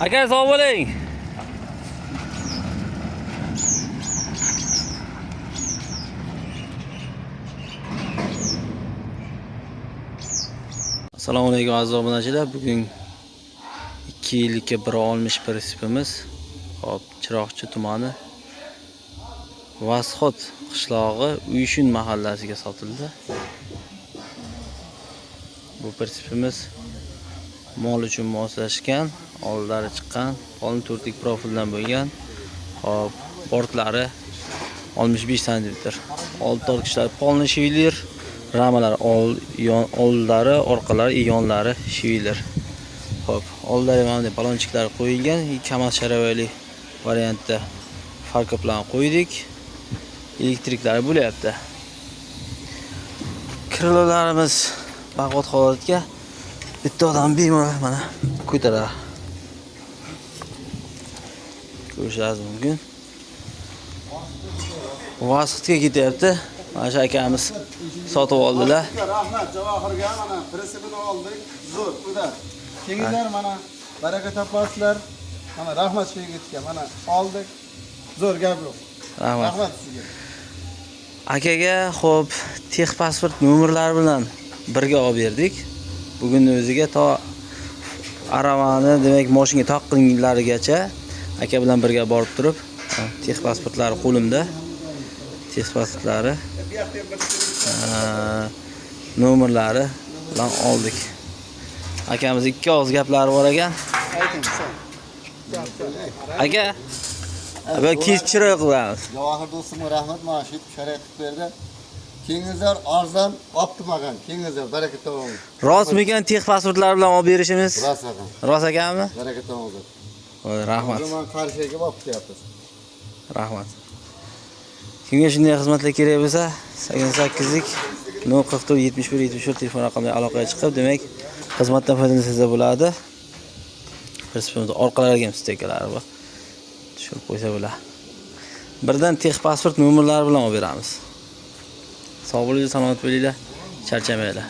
Aka sog' bo'ling. Assalomu alaykum aziz obunachilar. Bugun 2 yillikka bir olmish prinsipimiz. Hop, Chiroqchi tumani Vasxot qishlog'i Uyshun mahallasiga sotildi. Bu prinsipimiz mol uchun moslashgan, oldlari chiqqan, polni turtik profildan bo'lgan. Hop, bortlari 65 cm. Old tortkichlar polni shivilir, ramalar oldlari, orqalari, yonlari shivilir. Hop, oldlari mana bunday balonchiklar qo'yilgan, kamaz sharavali variantda farqi bilan qo'ydik. Elektriklari bo'lyapti. Krilolarimiz baquvvat holatga, bitta odam bemalol mana ko'taradi. Ko'rishingiz mumkin. Vasxotga ketyapti. Mana shu akamiz sotib oldilar. Rahmat, Javohirga mana prinsipini oldik. Zo'r, ular. Kenglar mana baraka topasizlar. Mana rahmat shu yigitga mana oldik. Zo'r gap yo'q. Rahmat sizga. Akaga xo'p, texpasport nomerlari bilan birga olib berdik. Bugun o'ziga to aravani, demak, mashinaga taqinlarigacha aka bilan birga borib turib, texpasportlari qo'limda. Texpasportlari nomerlari bilan oldik. Akamiz ikki og'iz gaplari bor ekan. Aka, bu kesib chiroq qilamiz. Javohir do'stimga rahmat, mana shu sharoit berdi. Kengizlar arzon optimagan. Kengizlar baraka toping. Rostmikan texpasportlar bilan olib berishimiz? Rost ekan. Rost ekanmi? Baraka toping. Voy, rahmat. Zaman qarshiga olib kelyapmiz. Rahmat. Kimga shunday xizmatlar kerak bo'lsa, 88lik 044 71 74 telefon raqamiga aloqaga chiqib, demak, xizmatdan foydalansangiz bo'ladi. Prinsipimizda orqalariga ham stekalari bor. Tushirib qo'ysa bo'ladi. Birdan texpasport nomerlari bilan olib beramiz. Sog' bo'linglar, salomat bo'linglar, charchamanglar.